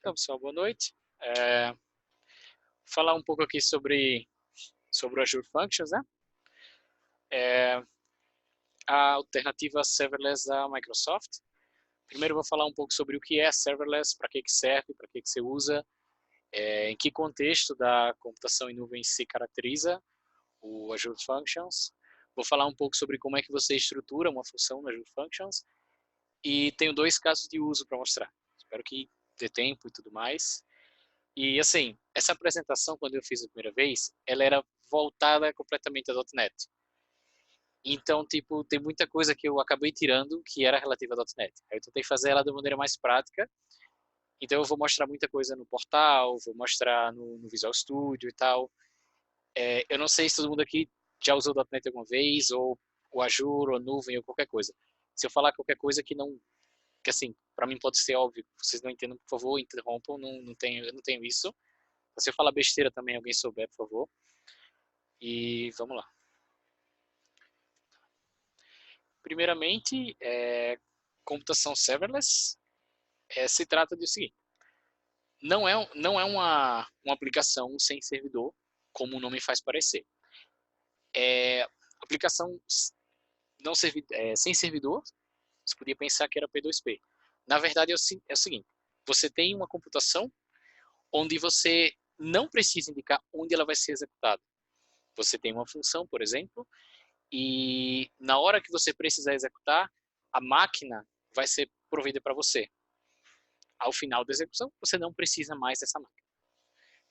Então, pessoal, boa noite. Falar um pouco aqui sobre o Azure Functions, né? É, a alternativa serverless da Microsoft. Primeiro eu vou falar um pouco sobre o que é serverless, para que serve, para que você usa, em que contexto da computação em nuvem se caracteriza o Azure Functions. Vou falar um pouco sobre como é que você estrutura uma função no Azure Functions e tenho 2 casos de uso para mostrar. Espero que dê tempo e tudo mais. E assim, essa apresentação, quando eu fiz a primeira vez, ela era voltada completamente a .NET. Então, tipo, tem muita coisa que eu acabei tirando que era relativa a .NET. Aí eu tentei fazer ela de maneira mais prática. Então eu vou mostrar muita coisa no portal, vou mostrar no Visual Studio e tal. Eu não sei se todo mundo aqui já usou .NET alguma vez, ou o Azure, ou nuvem, ou qualquer coisa. Se eu falar qualquer coisa que não, que assim, para mim pode ser óbvio, vocês não entendam, por favor, interrompam, eu não tenho isso. Se eu falar besteira também, alguém souber, por favor. E vamos lá. Primeiramente, computação serverless se trata do seguinte. Não é uma aplicação sem servidor, como o nome faz parecer. Aplicação não sem servidor, você podia pensar que era P2P. Na verdade, é o seguinte. Você tem uma computação onde você não precisa indicar onde ela vai ser executada. Você tem uma função, por exemplo, e na hora que você precisar executar, a máquina vai ser provida para você. Ao final da execução, você não precisa mais dessa máquina.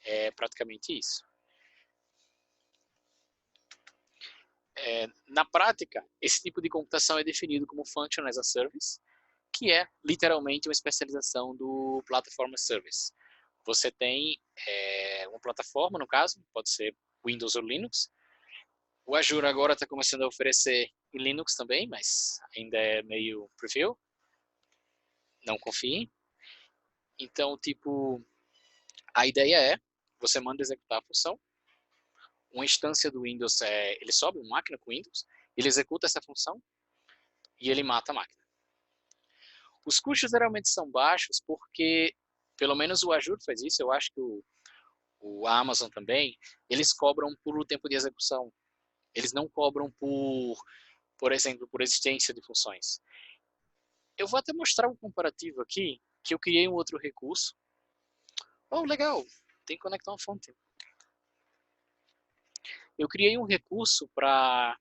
É praticamente isso. Na prática, esse tipo de computação é definido como Function as a Service, que é literalmente uma especialização do Platform as Service. Você tem uma plataforma, no caso, pode ser Windows ou Linux. O Azure agora está começando a oferecer em Linux também, mas ainda é meio preview. Não confiem. Então, tipo, a ideia é, você manda executar a função, uma instância do Windows, ele sobe uma máquina com Windows, ele executa essa função e ele mata a máquina. Os custos geralmente são baixos porque, pelo menos o Azure faz isso, eu acho que o Amazon também, eles cobram por tempo de execução. Eles não cobram por exemplo, por existência de funções. Eu vou até mostrar um comparativo aqui, que eu criei um outro recurso. Oh, legal, tem que conectar uma fonte. Eu criei um recurso para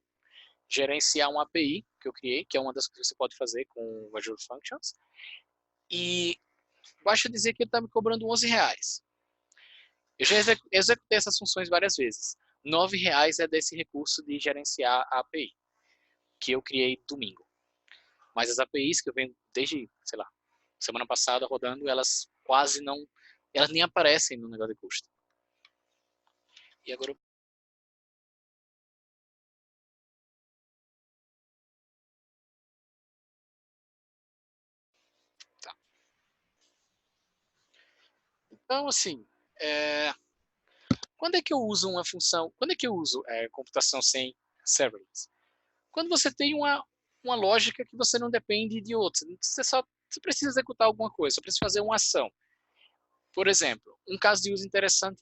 gerenciar uma API que eu criei, que é uma das coisas que você pode fazer com o Azure Functions. E basta dizer que ele está me cobrando R$11. Eu já executei essas funções várias vezes. R$9 é desse recurso de gerenciar a API, que eu criei domingo. Mas as APIs que eu venho desde, sei lá, semana passada rodando, elas quase não, elas nem aparecem no negócio de custo. E agora tá. Então, assim, quando é que eu uso uma função, quando é que eu uso computação sem serverless? Quando você tem uma lógica que você não depende de outra. Você precisa executar alguma coisa, você precisa fazer uma ação. Por exemplo, um caso de uso interessante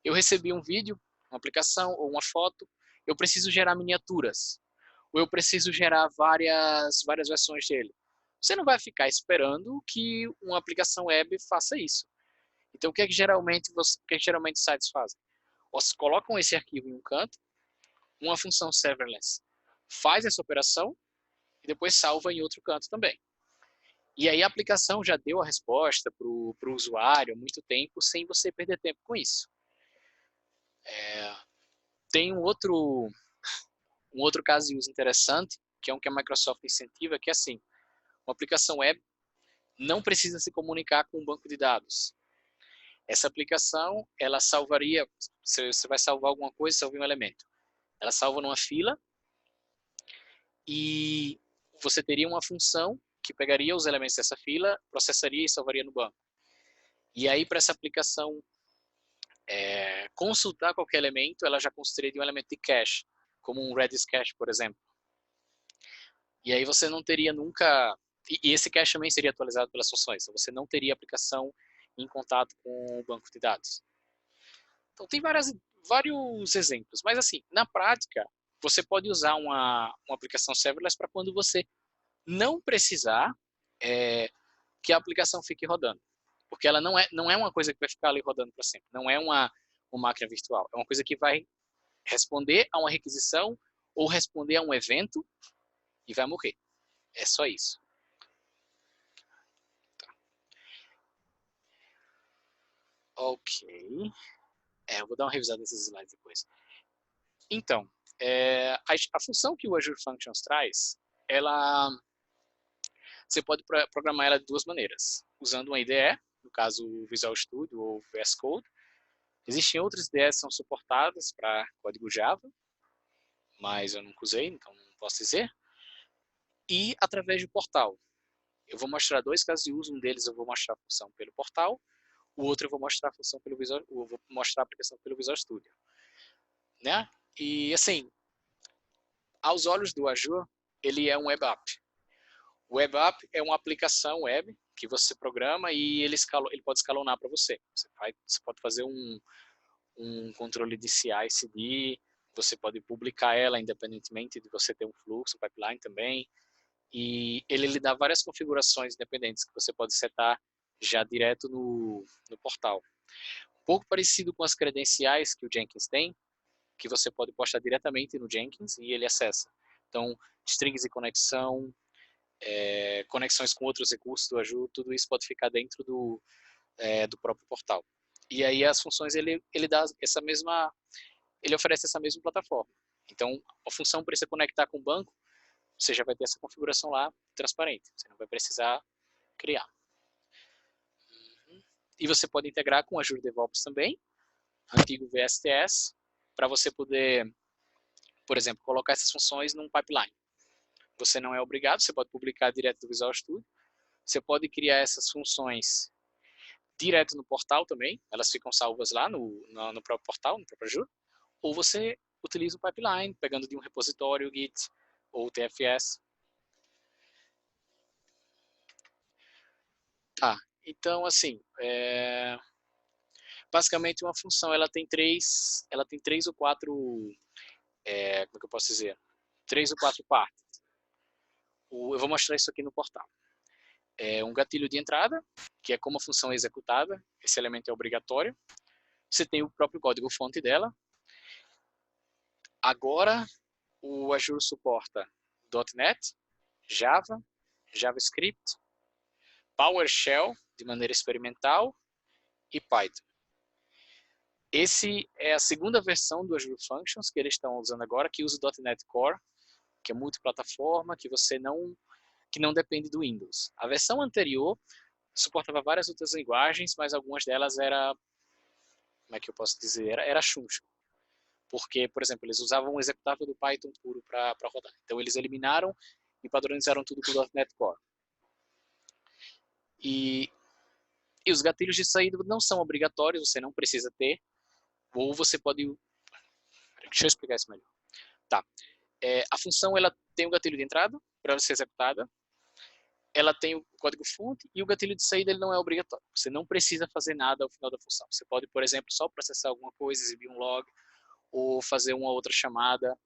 eu recebi um vídeo, uma aplicação ou uma foto, eu preciso gerar miniaturas, ou eu preciso gerar várias versões dele. Você não vai ficar esperando que uma aplicação web faça isso. Então, o que geralmente os sites fazem? Vocês colocam esse arquivo em um canto, uma função serverless faz essa operação e depois salva em outro canto também. E aí a aplicação já deu a resposta para o usuário há muito tempo, sem você perder tempo com isso. Tem um outro caso de uso interessante, que é um que a Microsoft incentiva, que é assim, uma aplicação web não precisa se comunicar com um banco de dados. Essa aplicação, ela salvaria, você vai salvar alguma coisa, salva um elemento. Ela salva numa fila e você teria uma função que pegaria os elementos dessa fila, processaria e salvaria no banco. E aí, para essa aplicação consultar qualquer elemento, ela já construiria um elemento de cache, como um Redis cache, por exemplo. E aí você não teria nunca... E esse cache também seria atualizado pelas funções. Então você não teria aplicação em contato com o banco de dados. Então tem vários exemplos, mas assim, na prática, você pode usar uma aplicação serverless para quando você não precisar que a aplicação fique rodando. Porque ela não é uma coisa que vai ficar ali rodando para sempre. Não é uma máquina virtual. É uma coisa que vai responder a uma requisição ou responder a um evento e vai morrer. É só isso. Tá. Ok. Eu vou dar uma revisada nesses slides depois. Então, a função que o Azure Functions traz, você pode programar ela de duas maneiras. Usando uma IDE, no caso o Visual Studio ou VS Code. Existem outras IDEs que são suportadas para código Java, mas eu nunca usei, então não posso dizer. E através do portal. Eu vou mostrar dois casos de uso. Um deles eu vou mostrar a função pelo portal. O outro eu vou mostrar a função pelo Visual, eu vou mostrar a aplicação pelo Visual Studio, né? E assim, aos olhos do Azure, ele é um web app. O web app é uma aplicação web que você programa e ele pode escalonar para você. Você pode fazer um controle de CI/CD, você pode publicar ela independentemente de você ter um fluxo, um pipeline também. E ele lhe dá várias configurações independentes que você pode setar já direto no portal. Um pouco parecido com as credenciais que o Jenkins tem, que você pode postar diretamente no Jenkins e ele acessa. Então, strings de conexão, conexões com outros recursos do Azure, tudo isso pode ficar dentro do próprio portal. E aí as funções ele dá ele oferece essa mesma plataforma. Então, a função precisa conectar com o banco, você já vai ter essa configuração lá transparente. Você não vai precisar criar. E você pode integrar com o Azure DevOps também, antigo VSTS, para você poder, por exemplo, colocar essas funções num pipeline. Você não é obrigado, você pode publicar direto do Visual Studio. Você pode criar essas funções direto no portal também, elas ficam salvas lá no próprio portal, no próprio Azure. Ou você utiliza o pipeline, pegando de um repositório, Git ou TFS. Tá, então assim, basicamente uma função ela tem três ou quatro, como é que eu posso dizer? 3 ou 4 partes. Eu vou mostrar isso aqui no portal. Um gatilho de entrada, que é como a função é executada, esse elemento é obrigatório. Você tem o próprio código-fonte dela. Agora, o Azure suporta .NET, Java, JavaScript, PowerShell, de maneira experimental, e Python. Esse é a segunda versão do Azure Functions que eles estão usando agora, que usa o .NET Core, que é multiplataforma, que não depende do Windows. A versão anterior suportava várias outras linguagens, mas algumas delas como é que eu posso dizer, era chuncho. Porque, por exemplo, eles usavam um executável do Python puro para rodar. Então eles eliminaram e padronizaram tudo com o .NET Core. E os gatilhos de saída não são obrigatórios, você não precisa ter, ou você pode... Deixa eu explicar isso melhor. Tá. A função ela tem o gatilho de entrada para ser executada, ela tem o código-fonte e o gatilho de saída ele não é obrigatório. Você não precisa fazer nada ao final da função. Você pode, por exemplo, só processar alguma coisa, exibir um log, ou fazer uma outra chamada,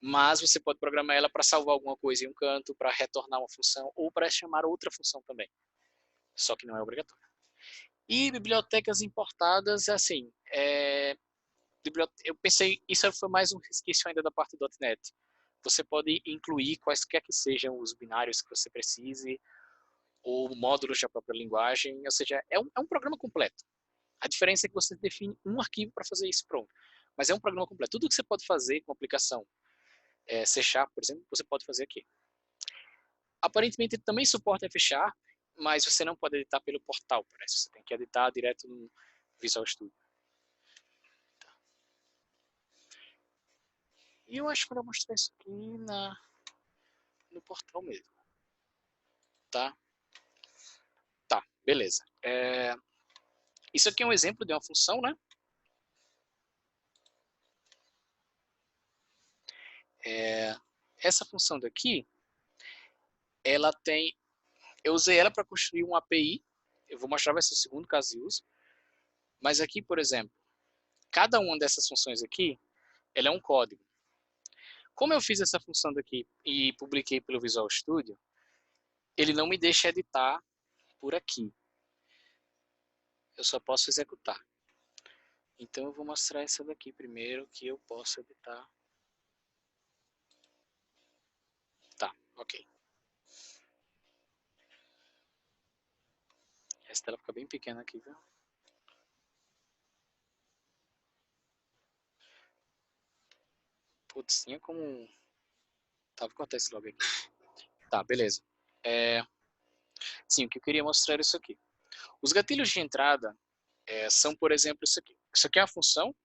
mas você pode programar ela para salvar alguma coisa em um canto, para retornar uma função, ou para chamar outra função também. Só que não é obrigatório. E bibliotecas importadas, assim, eu pensei, isso foi mais um resquício ainda da parte do .NET. Você pode incluir quaisquer que sejam os binários que você precise, ou módulos da própria linguagem, ou seja, é um programa completo. A diferença é que você define um arquivo para fazer isso, pronto. Mas é um programa completo. Tudo que você pode fazer com a aplicação C#, por exemplo, você pode fazer aqui. Aparentemente ele também suporta F#, mas você não pode editar pelo portal, parece. Você tem que editar direto no Visual Studio. Tá. E eu acho que eu vou mostrar isso aqui no portal mesmo. Tá? Tá, beleza. Isso aqui é um exemplo de uma função, né? Essa função daqui, eu usei ela para construir uma API Eu vou mostrar vai ser o segundo caso de uso. Mas aqui, por exemplo, cada uma dessas funções aqui, ela é um código. Como eu fiz essa função daqui e publiquei pelo Visual Studio, ele não me deixa editar por aqui. Eu só posso executar. Então eu vou mostrar essa daqui primeiro, que eu posso editar. Tá, ok. Essa tela fica bem pequena aqui, viu? Putz, tinha como... Tá, vou cortar esse logo aqui. Tá, beleza. Sim, o que eu queria mostrar é isso aqui. Os gatilhos de entrada são, por exemplo, isso aqui. Isso aqui é a função.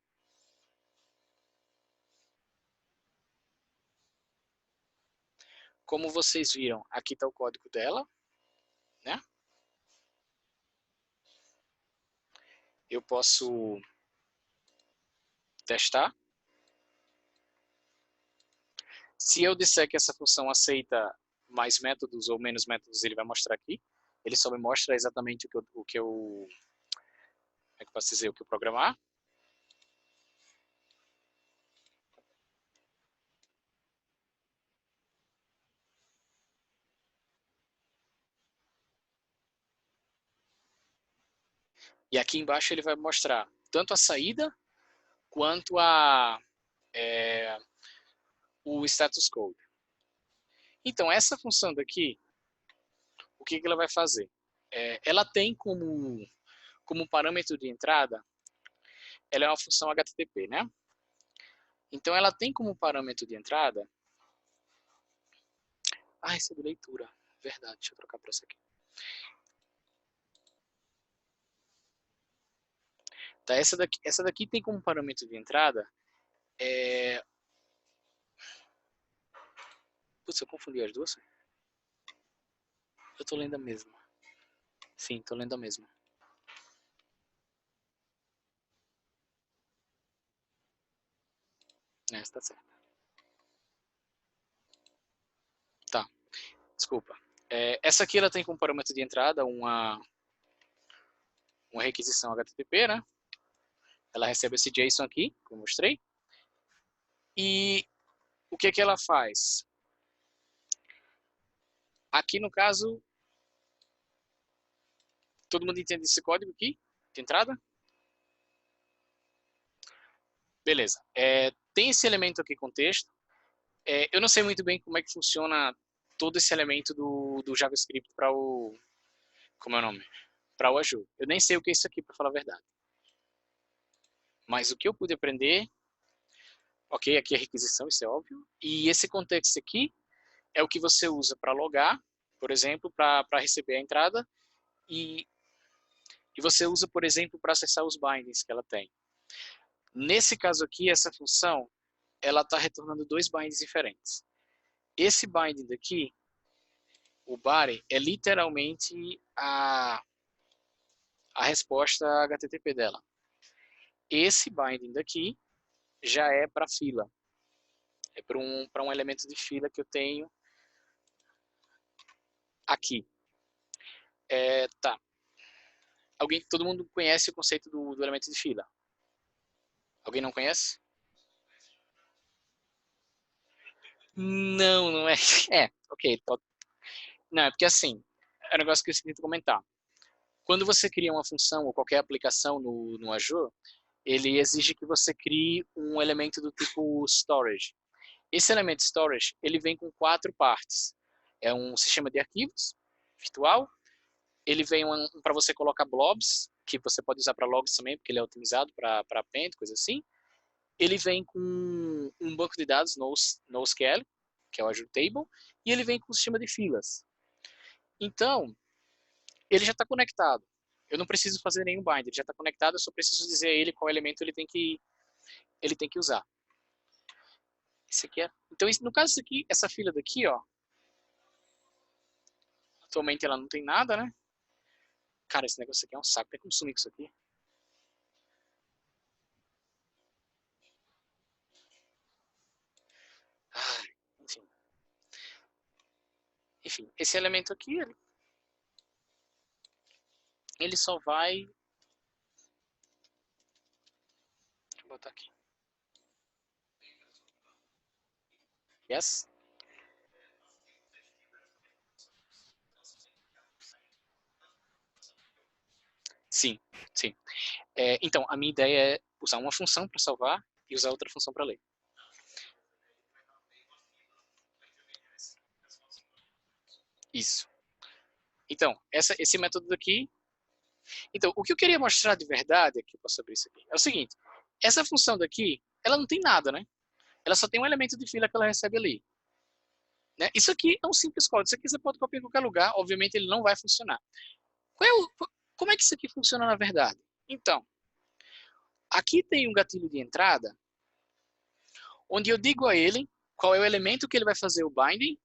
Como vocês viram, aqui está o código dela, né? Eu posso testar. Se eu disser que essa função aceita mais métodos ou menos métodos, ele vai mostrar aqui. Ele só me mostra exatamente como é que eu posso dizer, o que eu programar. E aqui embaixo ele vai mostrar tanto a saída quanto o status code. Então, essa função daqui, o que ela vai fazer? Ela tem como parâmetro de entrada, ela é uma função HTTP, né? Então, ela tem como parâmetro de entrada... Ah, esse é de leitura. Verdade, deixa eu trocar para essa aqui. Tá, essa daqui tem como parâmetro de entrada... Putz, eu confundi as duas. Eu tô lendo a mesma. Sim, tô lendo a mesma. Essa tá certa. Tá, desculpa. Essa aqui ela tem como parâmetro de entrada uma requisição HTTP, né? Ela recebe esse JSON aqui, que eu mostrei. E o que ela faz? Aqui no caso, todo mundo entende esse código aqui, de entrada? Beleza. Tem esse elemento aqui com texto. Eu não sei muito bem como é que funciona todo esse elemento do JavaScript para o... Como é o nome? Para o Azure. Eu nem sei o que é isso aqui, para falar a verdade. Mas o que eu pude aprender... Ok, aqui é requisição, isso é óbvio. E esse contexto aqui é o que você usa para logar, por exemplo, para receber a entrada. E você usa, por exemplo, para acessar os bindings que ela tem. Nesse caso aqui, essa função, ela está retornando dois bindings diferentes. Esse binding daqui, o body, é literalmente a resposta HTTP dela. Esse binding daqui já é para fila. É para um elemento de fila que eu tenho aqui. Tá. Todo mundo conhece o conceito do elemento de fila? Alguém não conhece? Não, não é. Ok. Não, é porque assim, é um negócio que eu esqueci de comentar. Quando você cria uma função ou qualquer aplicação no Azure, ele exige que você crie um elemento do tipo storage. Esse elemento storage, ele vem com 4 partes. É um sistema de arquivos virtual, ele vem para você colocar blobs, que você pode usar para logs também, porque ele é otimizado para append, coisa assim. Ele vem com um banco de dados NoSQL, que é o Azure Table, e ele vem com um sistema de filas. Então, ele já está conectado. Eu não preciso fazer nenhum bind, ele já está conectado, eu só preciso dizer a ele qual elemento ele tem que usar. Esse aqui é... Então, no caso aqui, essa fila daqui, ó, atualmente ela não tem nada, né? Cara, esse negócio aqui é um saco, tem como sumir com isso aqui? Ah, enfim. Enfim, esse elemento aqui, ele só vai... Deixa eu botar aqui. Yes? Sim, sim. Então, a minha ideia é usar uma função para salvar e usar outra função para ler. Isso. Então, esse método daqui... Então, o que eu queria mostrar de verdade, aqui eu posso abrir isso aqui, é o seguinte. Essa função daqui, ela não tem nada, né? Ela só tem um elemento de fila que ela recebe ali. Né? Isso aqui é um simples código. Isso aqui você pode copiar em qualquer lugar. Obviamente, ele não vai funcionar. Como é que isso aqui funciona na verdade? Então, aqui tem um gatilho de entrada, onde eu digo a ele qual é o elemento que ele vai fazer o binding,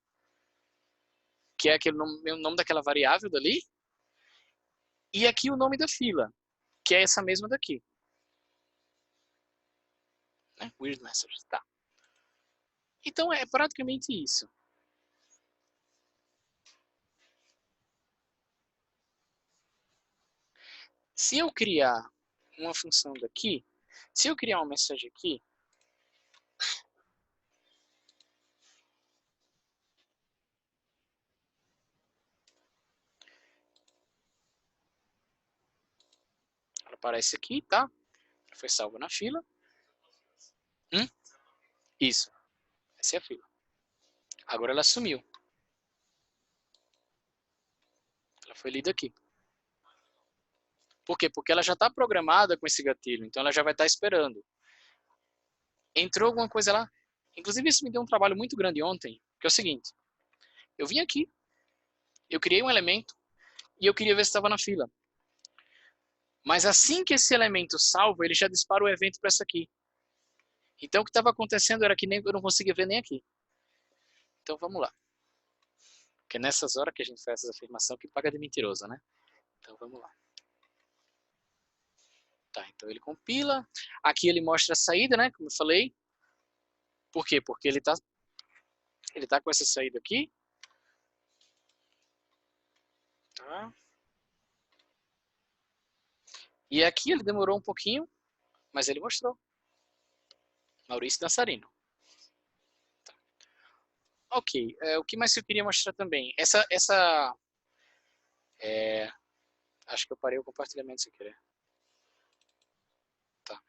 que é aquele o nome daquela variável dali, e aqui o nome da fila, que é essa mesma daqui. Né? Weird message, tá. Então é praticamente isso. Se eu criar uma função daqui, se eu criar uma mensagem aqui, ela aparece aqui, tá? Foi salva na fila. Isso. Essa é a fila. Agora ela sumiu. Ela foi lida aqui. Por quê? Porque ela já está programada com esse gatilho, então ela já vai estar esperando. Entrou alguma coisa lá. Inclusive isso me deu um trabalho muito grande ontem, que é o seguinte. Eu vim aqui, eu criei um elemento e eu queria ver se estava na fila. Mas assim que esse elemento salva, ele já dispara o evento para essa aqui. Então o que estava acontecendo era que eu não conseguia ver nem aqui. Então vamos lá. Porque é nessas horas que a gente faz essa afirmação que paga de mentiroso, né? Então vamos lá. Tá, então ele compila. Aqui ele mostra a saída, né? Como eu falei. Por quê? Porque ele tá com essa saída aqui. Tá? E aqui ele demorou um pouquinho, mas ele mostrou. Maurício Dançarino. Tá. Ok, o que mais eu queria mostrar também? É, acho que eu parei o compartilhamento sem querer. Tá.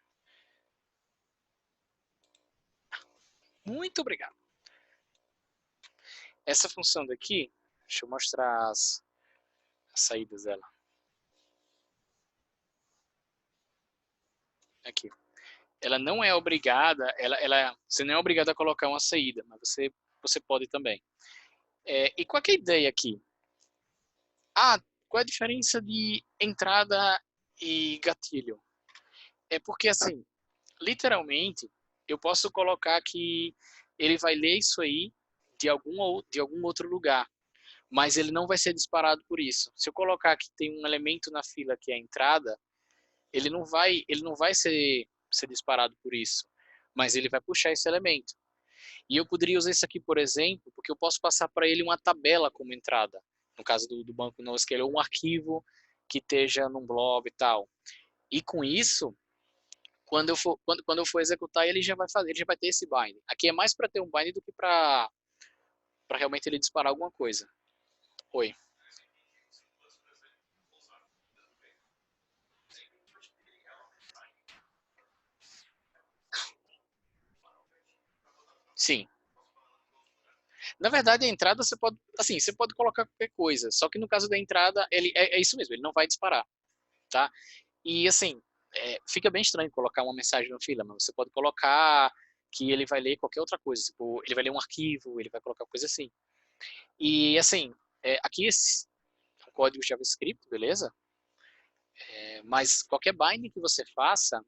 Muito obrigado. Essa função daqui, deixa eu mostrar as saídas dela. Aqui. Ela não é obrigada, você não é obrigado a colocar uma saída, mas você pode também. E qual é a ideia aqui? Qual é a diferença de entrada e gatilho? É porque, assim, literalmente, eu posso colocar que ele vai ler isso aí de algum outro lugar, mas ele não vai ser disparado por isso. Se eu colocar que tem um elemento na fila que é a entrada, ele não vai ser disparado por isso, mas ele vai puxar esse elemento. E eu poderia usar isso aqui, por exemplo, porque eu posso passar para ele uma tabela como entrada, no caso do banco NoSQL, ou um arquivo que esteja num blob e tal. E com isso, quando eu for executar, ele já vai fazer, ele já vai ter esse bind. Aqui é mais para ter um bind do que para realmente ele disparar alguma coisa. Oi. Sim. Na verdade, a entrada você pode colocar qualquer coisa. Só que no caso da entrada, ele é isso mesmo, ele não vai disparar, tá? E assim, fica bem estranho colocar uma mensagem no fila, mas você pode colocar que ele vai ler qualquer outra coisa, tipo, ele vai ler um arquivo, ele vai colocar coisa assim. E assim, aqui é um código JavaScript, beleza? Mas qualquer binding que você faça,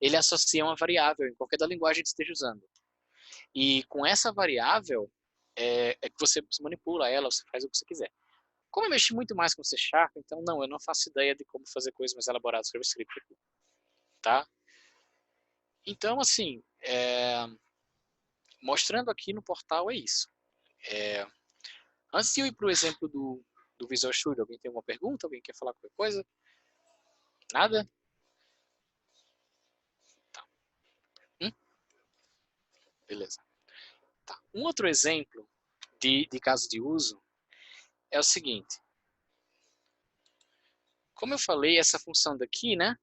ele associa uma variável em qualquer da linguagem que esteja usando. E com essa variável, que você manipula ela, você faz o que você quiser. Como eu mexi muito mais com C Sharp, então não, eu não faço ideia de como fazer coisas mais elaboradas sobre o script aqui, tá? Então, assim, mostrando aqui no portal é isso. Antes de eu ir para o exemplo do Visual Studio, alguém tem alguma pergunta? Alguém quer falar qualquer coisa? Nada? Tá. Beleza. Tá. Um outro exemplo de caso de uso é o seguinte. Como eu falei, essa função daqui, né?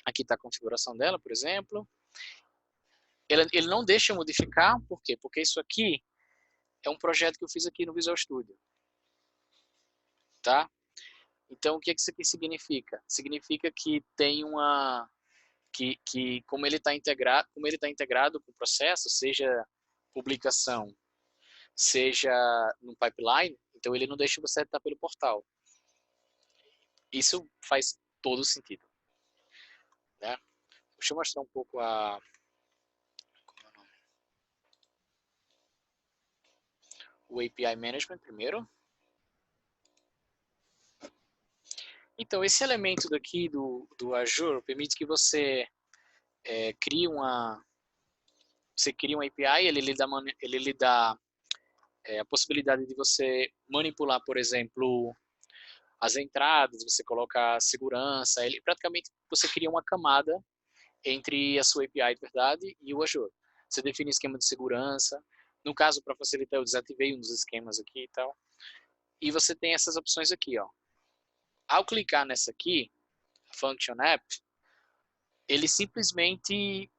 Aqui está a configuração dela, por exemplo. Ele não deixa eu modificar, por quê? Porque isso aqui é um projeto que eu fiz aqui no Visual Studio. Tá? Então, o que isso aqui significa? Significa que tem uma... que como ele está integrado com o processo, seja publicação, seja no pipeline, então ele não deixa você editar pelo portal. Isso faz todo sentido. Né? Deixa eu mostrar um pouco como é o nome? O API Management primeiro. Então, esse elemento daqui do Azure permite que você crie uma API, ele lhe dá a possibilidade de você manipular, por exemplo, as entradas, você coloca segurança, ele praticamente você cria uma camada entre a sua API de verdade e o Azure. Você define esquema de segurança, no caso, para facilitar, eu desativei um dos esquemas aqui e tal, e você tem essas opções aqui, ó. Ao clicar nessa aqui, Function App, ele simplesmente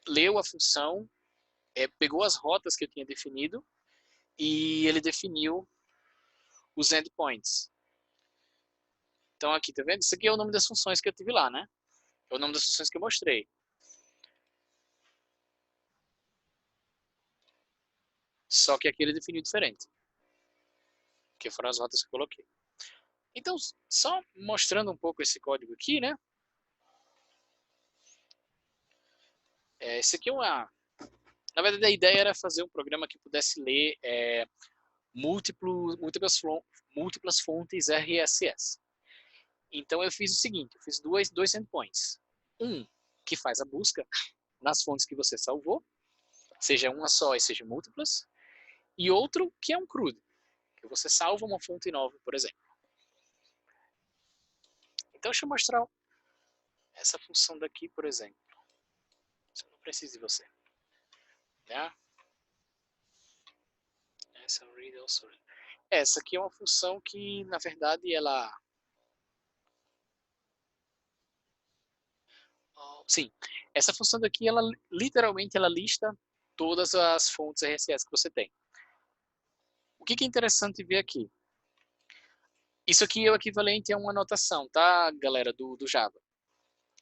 leu a função, pegou as rotas que eu tinha definido e ele definiu os endpoints. Então aqui, tá vendo? Isso aqui é o nome das funções que eu tive lá, né? É o nome das funções que eu mostrei. Só que aqui ele definiu diferente. Que foram as rotas que eu coloquei. Então, só mostrando um pouco esse código aqui, né? Esse aqui é uma... Na verdade, a ideia era fazer um programa que pudesse ler múltiplas fontes RSS. Então, eu fiz o seguinte, eu fiz dois endpoints. Um que faz a busca nas fontes que você salvou, seja uma só e seja múltiplas, e outro que é um CRUD, que você salva uma fonte nova, por exemplo. Então, deixa eu mostrar essa função daqui, por exemplo. Eu não preciso de você. Né? Essa aqui é uma função que, na verdade, ela... Sim, essa função daqui, ela literalmente ela lista todas as fontes RSS que você tem. O que é interessante ver aqui? Isso aqui é o equivalente a uma anotação, tá, galera, do Java.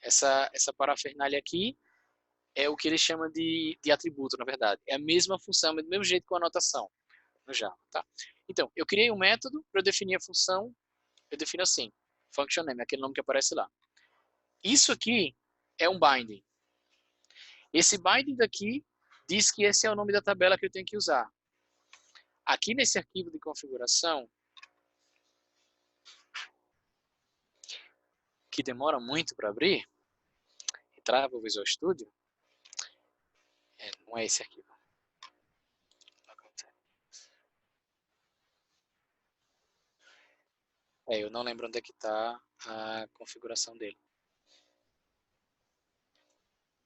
Essa parafernália aqui é o que ele chama de atributo, na verdade. É a mesma função, do mesmo jeito que a anotação no Java, tá? Então, eu criei um método para definir a função, eu defino assim, function name, aquele nome que aparece lá. Isso aqui é um binding. Esse binding daqui diz que esse é o nome da tabela que eu tenho que usar. Aqui nesse arquivo de configuração, que demora muito para abrir, trava o Visual Studio, não é esse arquivo. Eu não lembro onde é que está a configuração dele.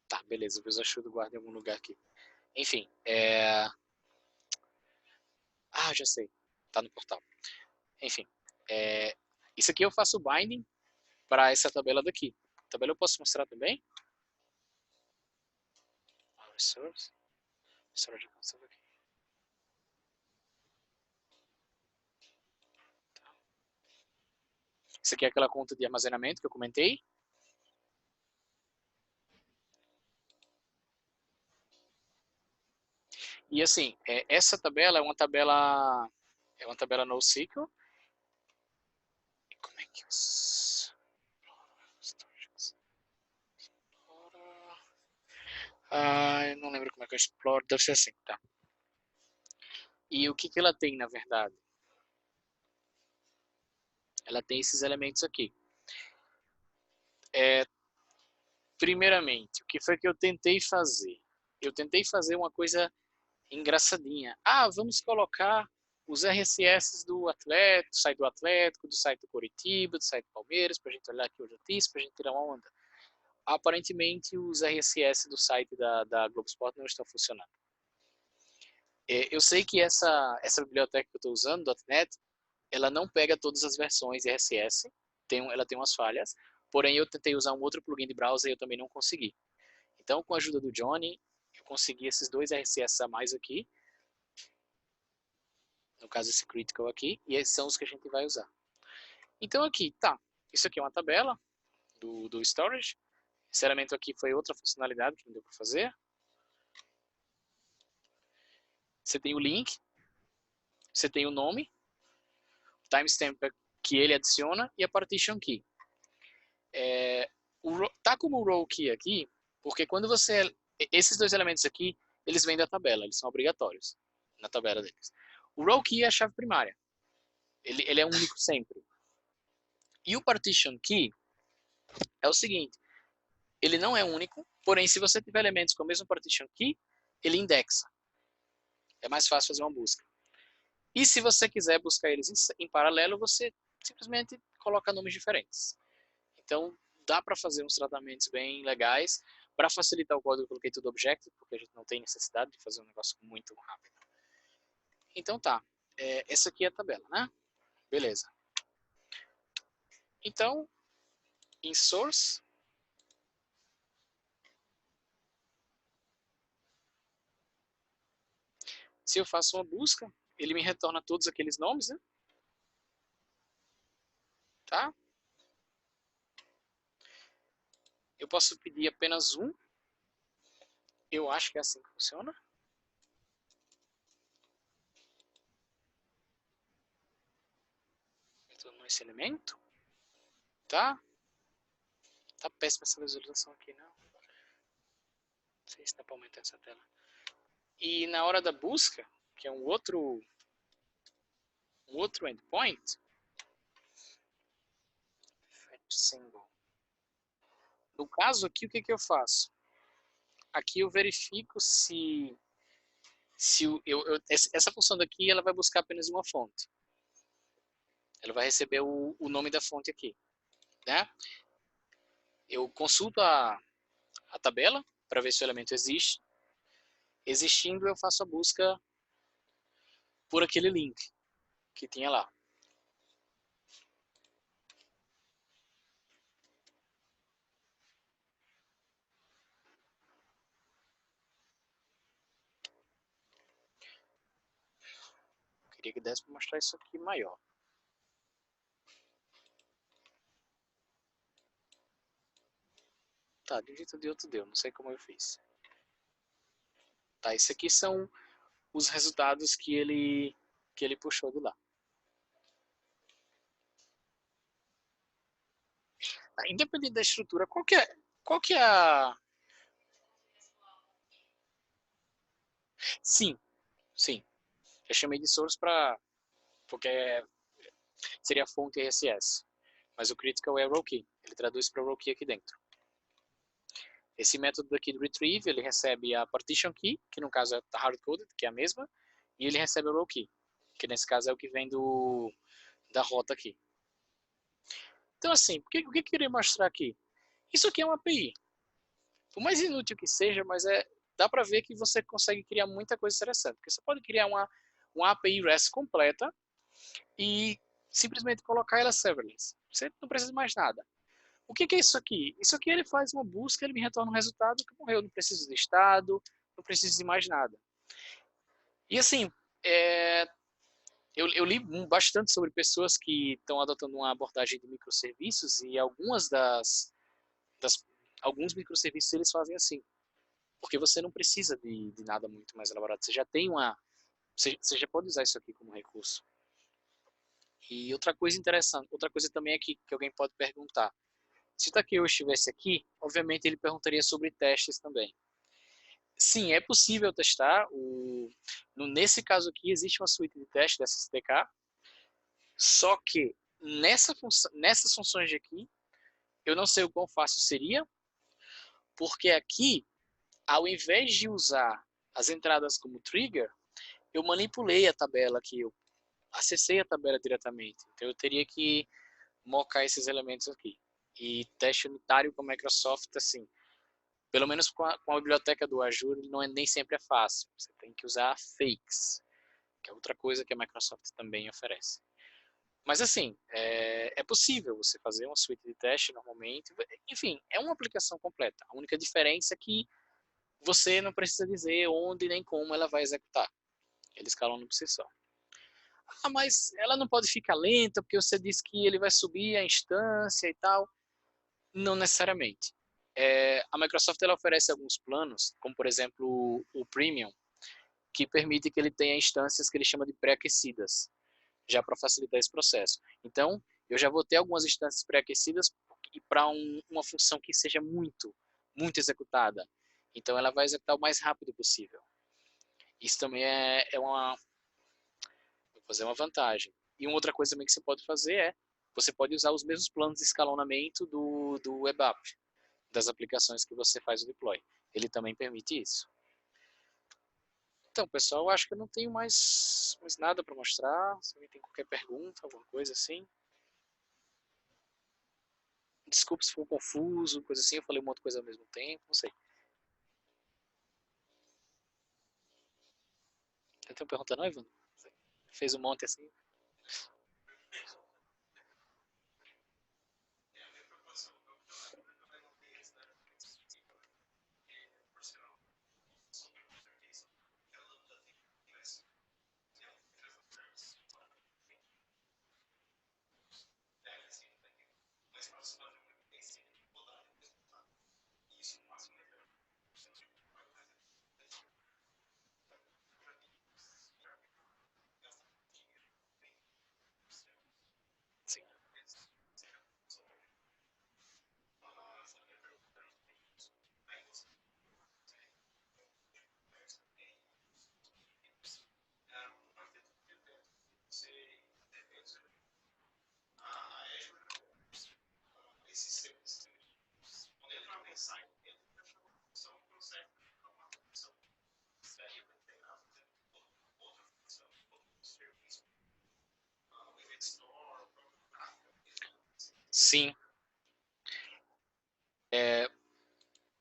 Tá, beleza, o Visual Studio guarda em algum lugar aqui. Enfim, já sei, tá no portal. Enfim, isso aqui eu faço o binding para essa tabela daqui. A tabela eu posso mostrar também? Resource. Storage aqui. Isso aqui é aquela conta de armazenamento que eu comentei. E assim, essa tabela é uma tabela NoSQL. E como é que eu... eu não lembro como é que eu exploro, deve ser assim, tá? E o que ela tem, na verdade? Ela tem esses elementos aqui. Primeiramente, o que foi que eu tentei fazer? Eu tentei fazer uma coisa engraçadinha. Vamos colocar os RSS do Atlético, do site do Atlético, do site do Coritiba, do site do Palmeiras, para a gente olhar aqui o notícia, para a gente tirar uma onda. Aparentemente, os RSS do site da Globo Esporte não estão funcionando. Eu sei que essa biblioteca que eu estou usando, .NET, ela não pega todas as versões RSS, ela tem umas falhas, porém eu tentei usar um outro plugin de browser e eu também não consegui. Então, com a ajuda do Johnny, eu consegui esses 2 RSS a mais aqui, no caso esse critical aqui, e esses são os que a gente vai usar. Então aqui, tá, isso aqui é uma tabela do storage, esse elemento aqui foi outra funcionalidade que não deu para fazer. Você tem o link, você tem o nome, o timestamp que ele adiciona e a partition key. Tá como o row key aqui, porque quando você... Esses 2 elementos aqui, eles vêm da tabela, eles são obrigatórios na tabela deles. O row key é a chave primária. Ele é único sempre. E o partition key é o seguinte, ele não é único, porém se você tiver elementos com o mesmo partition key, ele indexa. É mais fácil fazer uma busca. E se você quiser buscar eles em paralelo, você simplesmente coloca nomes diferentes. Então, dá para fazer uns tratamentos bem legais. Para facilitar o código, eu coloquei tudo object, porque a gente não tem necessidade de fazer um negócio muito rápido. Então tá, essa aqui é a tabela, né? Beleza. Então, em source, se eu faço uma busca, ele me retorna todos aqueles nomes, né? Tá? Eu posso pedir apenas um. Eu acho que é assim que funciona. Retornou esse elemento. Tá? Tá péssima essa visualização aqui, não? Não sei se dá para aumentar essa tela. E na hora da busca, que é um outro endpoint, fetch symbol. No caso aqui, o que eu faço? Aqui eu verifico se essa função daqui ela vai buscar apenas uma fonte. Ela vai receber o nome da fonte aqui. Né? Eu consulto a tabela para ver se o elemento existe. Existindo, eu faço a busca por aquele link que tinha lá. Eu queria que desse para mostrar isso aqui maior. Tá, de um jeito ou de outro deu, não sei como eu fiz. Tá, esses aqui são os resultados que ele puxou de lá. Tá, independente da estrutura, qual que é a... Sim, sim. Eu chamei de source porque seria a fonte RSS. Mas o critical é o row key. Ele traduz para o row key aqui dentro. Esse método aqui do retrieve, ele recebe a partition key, que no caso é hardcoded, que é a mesma, e ele recebe o row key, que nesse caso é o que vem da rota aqui. Então assim, o que eu queria mostrar aqui? Isso aqui é uma API. Por mais inútil que seja, mas dá para ver que você consegue criar muita coisa interessante. Porque você pode criar uma API REST completa e simplesmente colocar ela serverless. Você não precisa de mais nada. O que é isso aqui? Isso aqui ele faz uma busca, ele me retorna um resultado que morreu. Não preciso de estado, não preciso de mais nada. E assim, eu li bastante sobre pessoas que estão adotando uma abordagem de microserviços e alguns microserviços eles fazem assim. Porque você não precisa de nada muito mais elaborado. Você já tem você já pode usar isso aqui como recurso. E outra coisa interessante, outra coisa também é que alguém pode perguntar. Se o Takeo estivesse aqui, obviamente ele perguntaria sobre testes também. Sim, é possível testar. Nesse caso aqui, existe uma suíte de teste dessa SDK, só que nessas funções de aqui, eu não sei o quão fácil seria, porque aqui, ao invés de usar as entradas como trigger, eu manipulei a tabela aqui. acessei a tabela diretamente. Então eu teria que mocar esses elementos aqui. E teste unitário com a Microsoft, assim, pelo menos com a biblioteca do Azure, não é, nem sempre é fácil. Você tem que usar fakes, que é outra coisa que a Microsoft também oferece. Mas assim, é possível você fazer uma suíte de teste normalmente. Enfim, é uma aplicação completa. A única diferença é que você não precisa dizer onde nem como ela vai executar. Ele escalando por si só. Ah, mas ela não pode ficar lenta porque você disse que ele vai subir a instância e tal. Não necessariamente. A Microsoft ela oferece alguns planos, como por exemplo o Premium, que permite que ele tenha instâncias que ele chama de pré-aquecidas, já para facilitar esse processo. Então, eu já vou ter algumas instâncias pré-aquecidas para uma função que seja muito executada. Então, ela vai executar o mais rápido possível. Isso também vou fazer uma vantagem. E uma outra coisa também que você pode fazer você pode usar os mesmos planos de escalonamento do Web App, das aplicações que você faz o deploy. Ele também permite isso. Então, pessoal, eu acho que eu não tenho mais nada para mostrar. Se alguém tem qualquer pergunta, alguma coisa assim. Desculpe se for confuso, coisa assim. Eu falei um monte de coisa ao mesmo tempo, não sei. Tem uma pergunta não, Ivan? Fez um monte assim? Sim. Sim.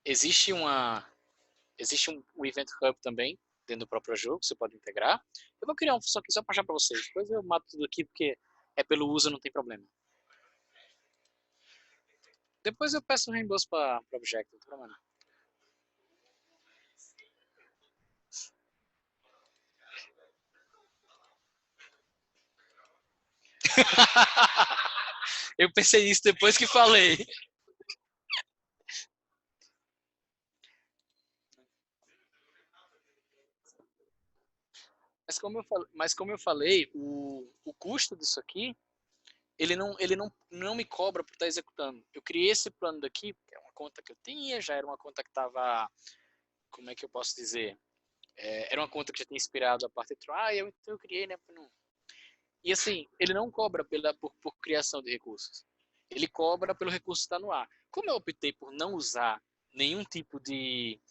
Existe um Event Hub também, dentro do próprio jogo, que você pode integrar. Eu vou criar uma função aqui só para achar para vocês. Depois eu mato tudo aqui, porque é pelo uso, não tem problema. Depois eu peço um reembolso para Object, não tem problema. Eu pensei nisso depois que falei. Mas como eu falei, o custo disso aqui, ele não me cobra por estar executando. Eu criei esse plano daqui, porque é uma conta que eu tinha, já era uma conta que estava, como é que eu posso dizer? Era uma conta que já tinha inspirado a parte trial, então eu criei, né? E assim, ele não cobra por criação de recursos. Ele cobra pelo recurso estar no ar. Como eu optei por não usar nenhum tipo de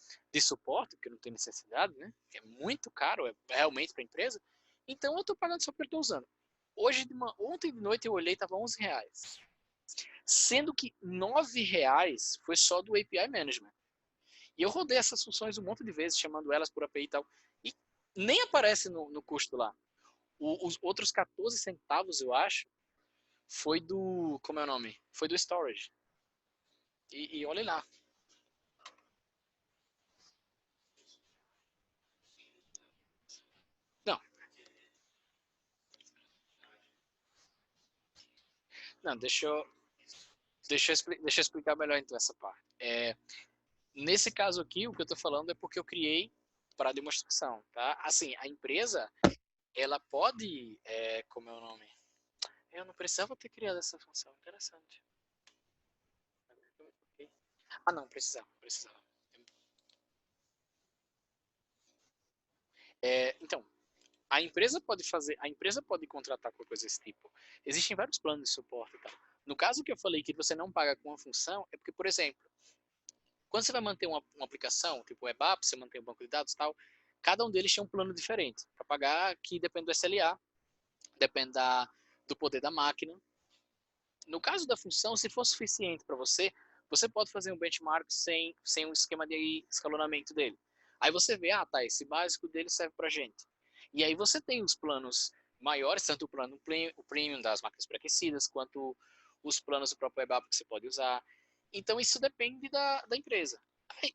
suporte, porque não tem necessidade, né? É muito caro, realmente para a empresa. Então eu estou pagando só porque eu estou usando. Ontem de noite eu olhei, estava R$ 11. Sendo que R$ 9 foi só do API Management. E eu rodei essas funções um monte de vezes, chamando elas por API e tal. E nem aparece no custo lá. Os outros 14 centavos, eu acho, foi do. Como é o nome? Foi do storage. E olha lá. Não, não, deixa eu explicar melhor então essa parte. Nesse caso aqui, o que eu estou falando é porque eu criei para demonstração, tá? Assim, a empresa, ela pode, como é o nome? Eu não precisava ter criado essa função, interessante. Ah, não, precisava. Então, a empresa pode contratar qualquer coisa desse tipo. Existem vários planos de suporte e tal. No caso que eu falei que você não paga com uma função, é porque, por exemplo, quando você vai manter uma aplicação, tipo o web app, você mantém o banco de dados e tal, cada um deles tem um plano diferente para pagar que depende do SLA. depende do poder da máquina. No caso da função, se for suficiente para você, você pode fazer um benchmark sem um esquema de escalonamento dele. Aí você vê, ah, tá, esse básico dele serve para gente. E aí você tem os planos maiores, tanto o premium das máquinas pré-aquecidas, quanto os planos do próprio web app que você pode usar. Então isso depende da empresa.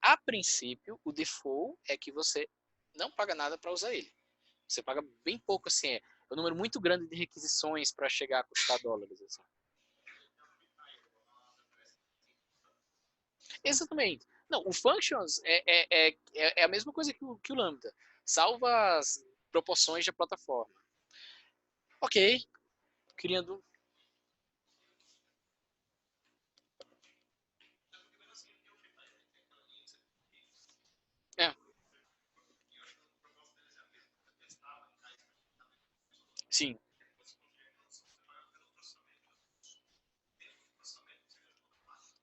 A princípio, o default é que você não paga nada para usar ele. Você paga bem pouco, assim, é um número muito grande de requisições para chegar a custar dólares. Assim. Exatamente. Não, o Functions é a mesma coisa que o Lambda. Salva as proporções da plataforma. Ok, criando. É, sim,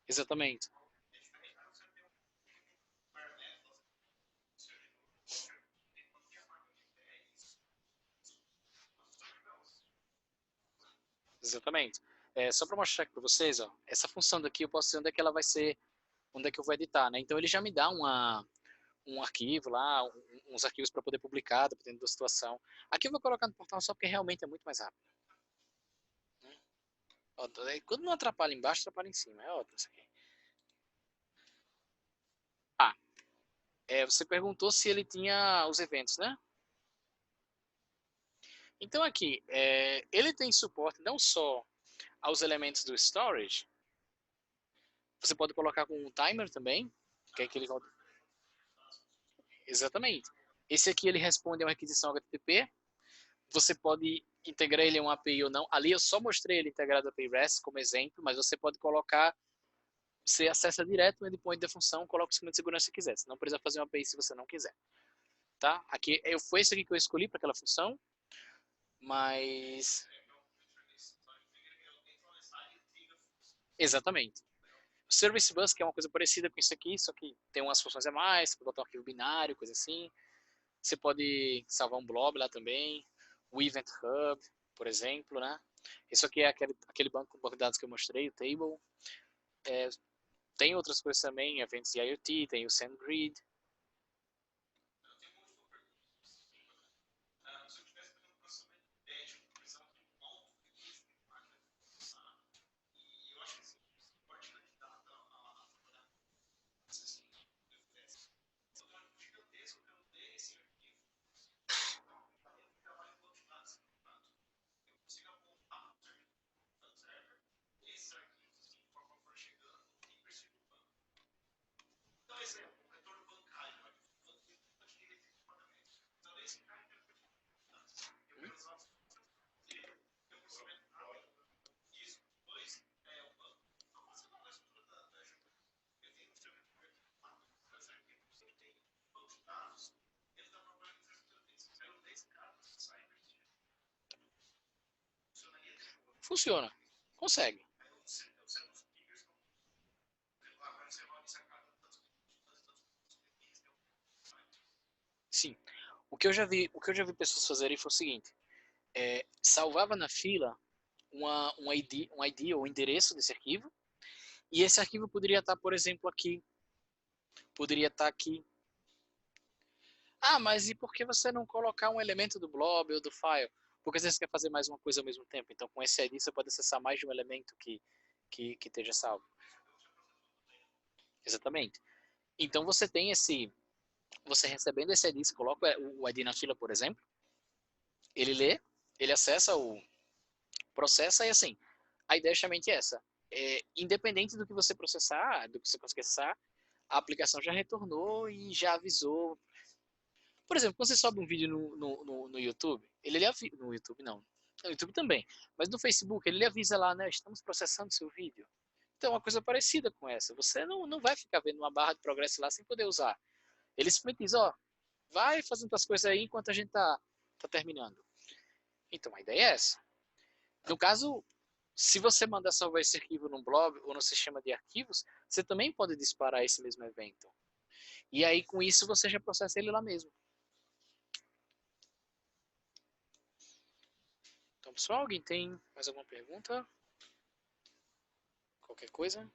exatamente. Exatamente. Só para mostrar aqui para vocês, ó, essa função daqui eu posso dizer onde é que ela vai ser, onde é que eu vou editar, né? Então ele já me dá um arquivo lá, uns arquivos para poder publicar, dependendo da situação. Aqui eu vou colocar no portal só porque realmente é muito mais rápido. Ó, quando não atrapalha embaixo, atrapalha em cima. É ótimo isso aqui. Ah, você perguntou se ele tinha os eventos, né? Então aqui, ele tem suporte não só aos elementos do storage, você pode colocar com um timer também, que é aquele... Exatamente. Esse aqui ele responde a uma requisição HTTP, você pode integrar ele a um API ou não. Ali eu só mostrei ele integrado a API REST como exemplo, mas você pode colocar, você acessa direto no endpoint da função, coloca o esquema de segurança se quiser. Você não precisa fazer uma API se você não quiser. Tá? Aqui, foi esse aqui que eu escolhi para aquela função, mas... Exatamente. O Service Bus, que é uma coisa parecida com isso aqui, só que tem umas funções a mais, você pode botar um arquivo binário, coisa assim. Você pode salvar um blob lá também. O Event Hub, por exemplo, né? Isso aqui é aquele banco de dados que eu mostrei, o Table. É, tem outras coisas também, eventos de IoT, tem o SendGrid. Funciona. Consegue. Sim. O que eu já vi pessoas fazerem foi o seguinte. Salvava na fila um ID ou endereço desse arquivo, e esse arquivo poderia estar, por exemplo, aqui. Poderia estar aqui. Ah, mas e por que você não colocar um elemento do blob ou do file? Porque às vezes você quer fazer mais uma coisa ao mesmo tempo. Então, com esse ID, você pode acessar mais de um elemento que esteja salvo. Exatamente. Então, você tem você recebendo esse ID, você coloca o ID na fila, por exemplo, ele lê, ele acessa processa e assim, a ideia é justamente essa. Independente do que você processar, do que você conseguir acessar, a aplicação já retornou e já avisou. Por exemplo, quando você sobe um vídeo no YouTube, ele lhe avisa. No YouTube não. No YouTube também. Mas no Facebook, ele lhe avisa lá, né? Estamos processando seu vídeo. Então, é uma coisa parecida com essa. Você não vai ficar vendo uma barra de progresso lá sem poder usar. Ele simplesmente diz, ó, vai fazendo as coisas aí enquanto a gente tá terminando. Então, a ideia é essa. No caso, se você mandar salvar esse arquivo num blob ou no sistema de arquivos, você também pode disparar esse mesmo evento. E aí, com isso, você já processa ele lá mesmo. pessoal, alguém tem mais alguma pergunta? Qualquer coisa?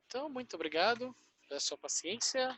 Então, muito obrigado pela sua paciência.